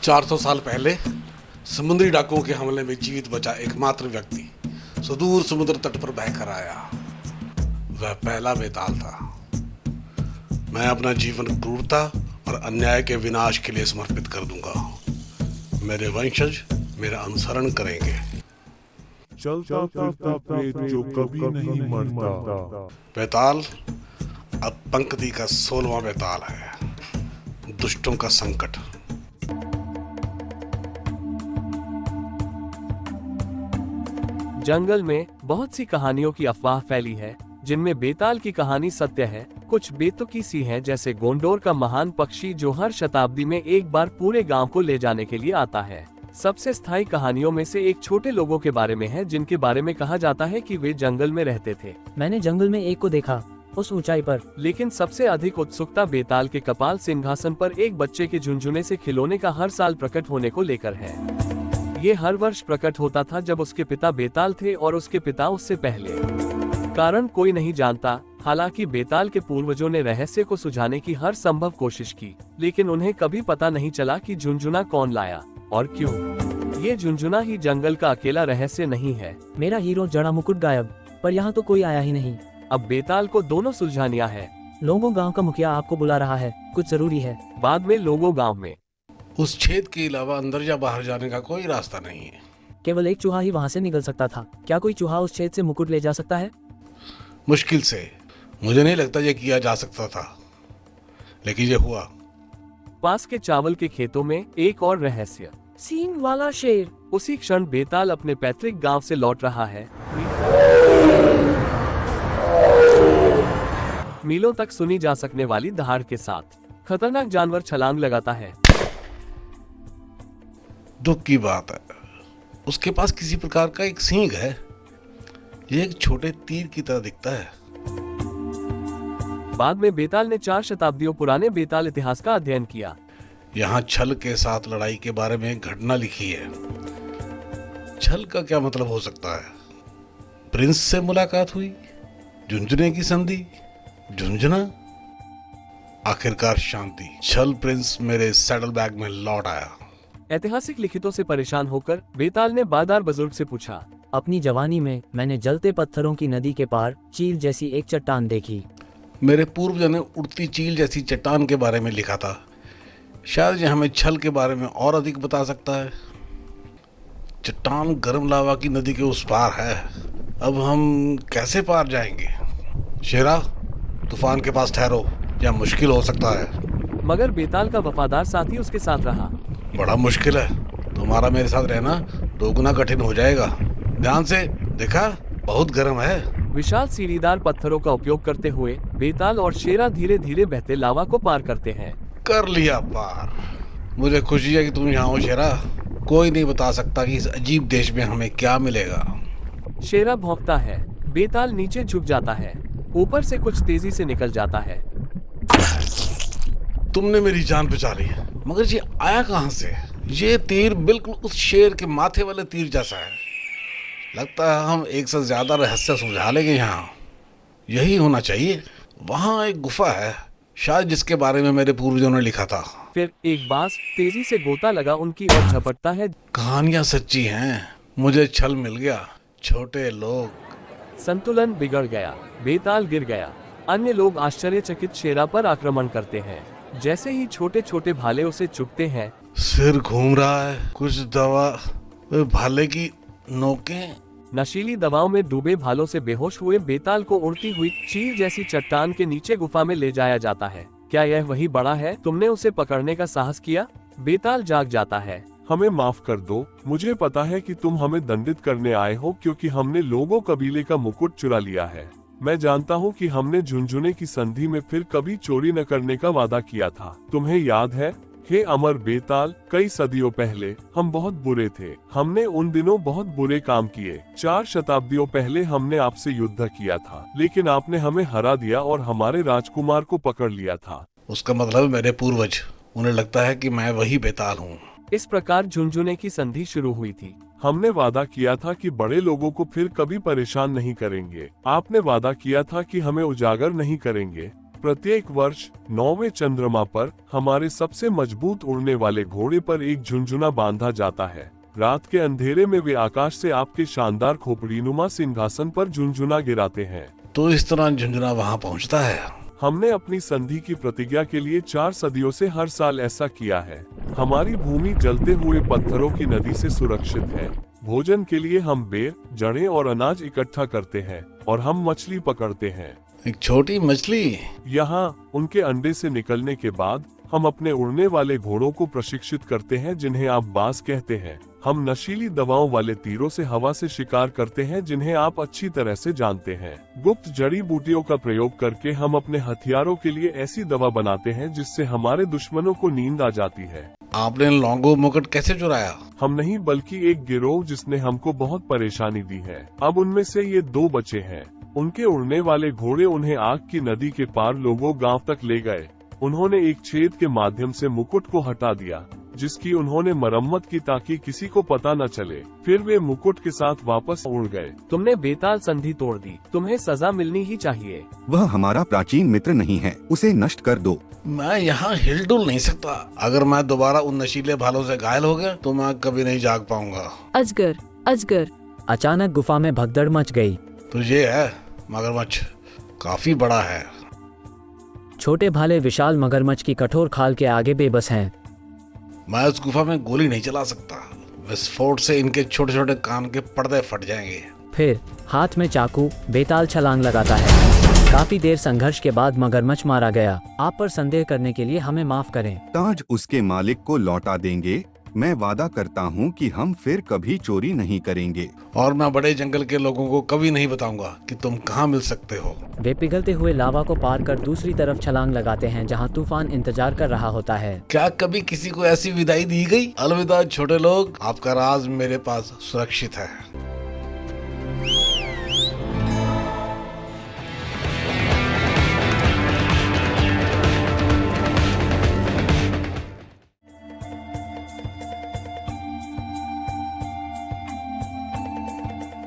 400 साल पहले समुद्री डाकुओं के हमले में जीवित बचा एकमात्र व्यक्ति सुदूर समुद्र तट पर बहकर आया। वह पहला बेताल था। मैं अपना जीवन क्रूरता और अन्याय के विनाश के लिए समर्पित कर दूंगा। मेरे वंशज मेरा अनुसरण करेंगे। चलता फिरता प्रेत जो कभी नहीं मरता। बेताल अब पंक्ति का 16वां बेताल है, दुष्टों का संकट। जंगल में बहुत सी कहानियों की अफवाह फैली है, जिनमें बेताल की कहानी सत्य है। कुछ बेतुकी सी हैं, जैसे गोंडोर का महान पक्षी जो हर शताब्दी में एक बार पूरे गांव को ले जाने के लिए आता है। सबसे स्थायी कहानियों में से एक छोटे लोगों के बारे में है, जिनके बारे में कहा जाता है कि वे जंगल में रहते थे। मैंने जंगल में एक को देखा, उस ऊंचाई पर। लेकिन सबसे अधिक उत्सुकता बेताल के कपाल सिंहासन पर एक बच्चे के झुनझुने से खिलौने का हर साल प्रकट होने को लेकर है। ये हर वर्ष प्रकट होता था जब उसके पिता बेताल थे और उसके पिता उससे पहले। कारण कोई नहीं जानता। हालांकि बेताल के पूर्वजों ने रहस्य को सुझाने की हर संभव कोशिश की, लेकिन उन्हें कभी पता नहीं चला कि झुनझुना कौन लाया और क्यों। ये झुनझुना ही जंगल का अकेला रहस्य नहीं है। मेरा हीरो जड़ा मुकुट गायब, पर यहाँ तो कोई आया ही नहीं। अब बेताल को दोनों सुलझानियां है। लोगों, गांव का मुखिया आपको बुला रहा है, कुछ जरूरी है। बाद में लोगों गांव में। उस छेद के अलावा अंदर या बाहर जाने का कोई रास्ता नहीं है। केवल एक चूहा ही वहाँ से निकल सकता था। क्या कोई चूहा उस छेद से मुकुट ले जा सकता है? मुश्किल से। मुझे नहीं लगता ये किया जा सकता था, लेकिन ये हुआ। पास के चावल के खेतों में एक और रहस्य। सींग वाला शेर। उसी क्षण बेताल अपने पैतृक गांव से लौट रहा है। मीलों तक सुनी जा सकने वाली दहाड़ के साथ खतरनाक जानवर छलांग लगाता है। दुख की बात है, उसके पास किसी प्रकार का एक सींग है। ये एक छोटे तीर की तरह दिखता है। बाद में बेताल ने 4 शताब्दियों पुराने बेताल इतिहास का अध्ययन किया। यहाँ छल के साथ लड़ाई के बारे में एक घटना लिखी है। छल का क्या मतलब हो सकता है? प्रिंस से मुलाकात हुई, झुंझुने की संधि, झुंझुना, आखिरकार शांति। छल प्रिंस मेरे सैडल बैग में लौट आया। ऐतिहासिक लिखितों से परेशान होकर बेताल ने बादार बुजुर्ग से पूछा, अपनी जवानी में मैंने जलते पत्थरों की नदी के पार चील जैसी एक चट्टान देखी। मेरे पूर्वजों ने उड़ती चील जैसी चट्टान के बारे में लिखा था। शायद ये हमें छल के बारे में और अधिक बता सकता है। चट्टान गर्म लावा की नदी के उस पार है। अब हम कैसे पार जाएंगे? शेरा, तूफान के पास ठहरो, या मुश्किल हो सकता है। मगर बेताल का वफादार साथी उसके साथ रहा। बड़ा मुश्किल है। तुम्हारा मेरे साथ रहना 2 गुना कठिन हो जाएगा। ध्यान से देखा, बहुत गर्म है। विशाल सीढ़ीदार पत्थरों का उपयोग करते हुए बेताल और शेरा धीरे धीरे बहते लावा को पार करते हैं। कर लिया पार। मुझे खुशी है कि तुम यहाँ हो शेरा। कोई नहीं बता सकता कि इस अजीब देश में हमें क्या मिलेगा। शेरा भौंकता है। बेताल नीचे झुक जाता है। ऊपर से कुछ तेजी से निकल जाता है। तुमने मेरी जान बचा ली, मगर ये आया कहाँ से? ये तीर बिल्कुल उस शेर के माथे वाले तीर जैसा है। लगता है हम एक से ज्यादा रहस्य सुलझा लेंगे यहाँ। यही होना चाहिए। वहाँ एक गुफा है, शायद जिसके बारे में मेरे पूर्वजों ने लिखा था। फिर एक बांस तेजी से गोता लगा उनकी ओर झपटता है। कहानियां सच्ची हैं। मुझे छल मिल गया। छोटे लोग। संतुलन बिगड़ गया। बेताल गिर गया। अन्य लोग आश्चर्यचकित शेरा पर आक्रमण करते हैं। जैसे ही छोटे छोटे भाले उसे चुभते हैं। सिर घूम रहा है। कुछ दवा। भाले की नोकें। नशीली दवाओं में डूबे भालों से बेहोश हुए बेताल को उड़ती हुई चील जैसी चट्टान के नीचे गुफा में ले जाया जाता है। क्या यह वही बड़ा है? तुमने उसे पकड़ने का साहस किया? बेताल जाग जाता है। हमें माफ कर दो। मुझे पता है कि तुम हमें दंडित करने आए हो, क्योंकि हमने लोगों कबीले का मुकुट चुरा लिया है। मैं जानता हूँ कि हमने झुनझुने की संधि में फिर कभी चोरी न करने का वादा किया था। तुम्हें याद है? हे अमर बेताल, कई सदियों पहले हम बहुत बुरे थे। हमने उन दिनों बहुत बुरे काम किए। 4 शताब्दियों पहले हमने आपसे युद्ध किया था, लेकिन आपने हमें हरा दिया और हमारे राजकुमार को पकड़ लिया था। उसका मतलब मेरे पूर्वज। उन्हें लगता है कि मैं वही बेताल हूँ। इस प्रकार झुनझुने की संधि शुरू हुई थी। हमने वादा किया था कि बड़े लोगों को फिर कभी परेशान नहीं करेंगे। आपने वादा किया था कि हमें उजागर नहीं करेंगे। प्रत्येक वर्ष 9वें चंद्रमा पर हमारे सबसे मजबूत उड़ने वाले घोड़े पर एक झुनझुना बांधा जाता है। रात के अंधेरे में वे आकाश से आपके शानदार खोपड़ीनुमा सिंहासन पर झुनझुना गिराते हैं। तो इस तरह झुंझुना वहां पहुंचता है। हमने अपनी संधि की प्रतिज्ञा के लिए 4 सदियों से हर साल ऐसा किया है। हमारी भूमि जलते हुए पत्थरों की नदी से सुरक्षित है। भोजन के लिए हम बेर, जड़ें और अनाज इकट्ठा करते हैं और हम मछली पकड़ते हैं। एक छोटी मछली। यहाँ उनके अंडे से निकलने के बाद हम अपने उड़ने वाले घोड़ों को प्रशिक्षित करते हैं, जिन्हें आप बाज कहते हैं। हम नशीली दवाओं वाले तीरों से हवा से शिकार करते हैं, जिन्हें आप अच्छी तरह से जानते हैं। गुप्त जड़ी बूटियों का प्रयोग करके हम अपने हथियारों के लिए ऐसी दवा बनाते हैं जिससे हमारे दुश्मनों को नींद आ जाती है। आपने लॉन्गो मुकुट कैसे चुराया? हम नहीं, बल्कि एक गिरोह जिसने हमको बहुत परेशानी दी है। अब उनमें से ये 2 बचे हैं। उनके उड़ने वाले घोड़े उन्हें आग की नदी के पार लोगो गांव तक ले गए। उन्होंने एक छेद के माध्यम से मुकुट को हटा दिया, जिसकी उन्होंने मरम्मत की ताकि किसी को पता न चले। फिर वे मुकुट के साथ वापस उड़ गए। तुमने बेताल संधि तोड़ दी, तुम्हें सजा मिलनी ही चाहिए। वह हमारा प्राचीन मित्र नहीं है, उसे नष्ट कर दो। मैं यहाँ हिलडुल नहीं सकता। अगर मैं दोबारा उन नशीले भालों से घायल हो गया तो मैं कभी नहीं जाग पाऊंगा। अजगर, अजगर। अचानक गुफा में भगदड़ मच गई। तो ये है मगरमच्छ, काफी बड़ा है। छोटे भाले विशाल मगरमच्छ की कठोर खाल के आगे बेबस हैं। मैं उस गुफा में गोली नहीं चला सकता। विस्फोट से इनके छोटे छोटे कान के पर्दे फट जाएंगे। फिर हाथ में चाकू बेताल छलांग लगाता है। काफी देर संघर्ष के बाद मगरमच्छ मारा गया। आप पर संदेह करने के लिए हमें माफ करें। ताज उसके मालिक को लौटा देंगे। मैं वादा करता हूँ कि हम फिर कभी चोरी नहीं करेंगे। और मैं बड़े जंगल के लोगों को कभी नहीं बताऊंगा कि तुम कहाँ मिल सकते हो। वे पिघलते हुए लावा को पार कर दूसरी तरफ छलांग लगाते हैं, जहां तूफान इंतजार कर रहा होता है। क्या कभी किसी को ऐसी विदाई दी गई? अलविदा छोटे लोग, आपका राज मेरे पास सुरक्षित है।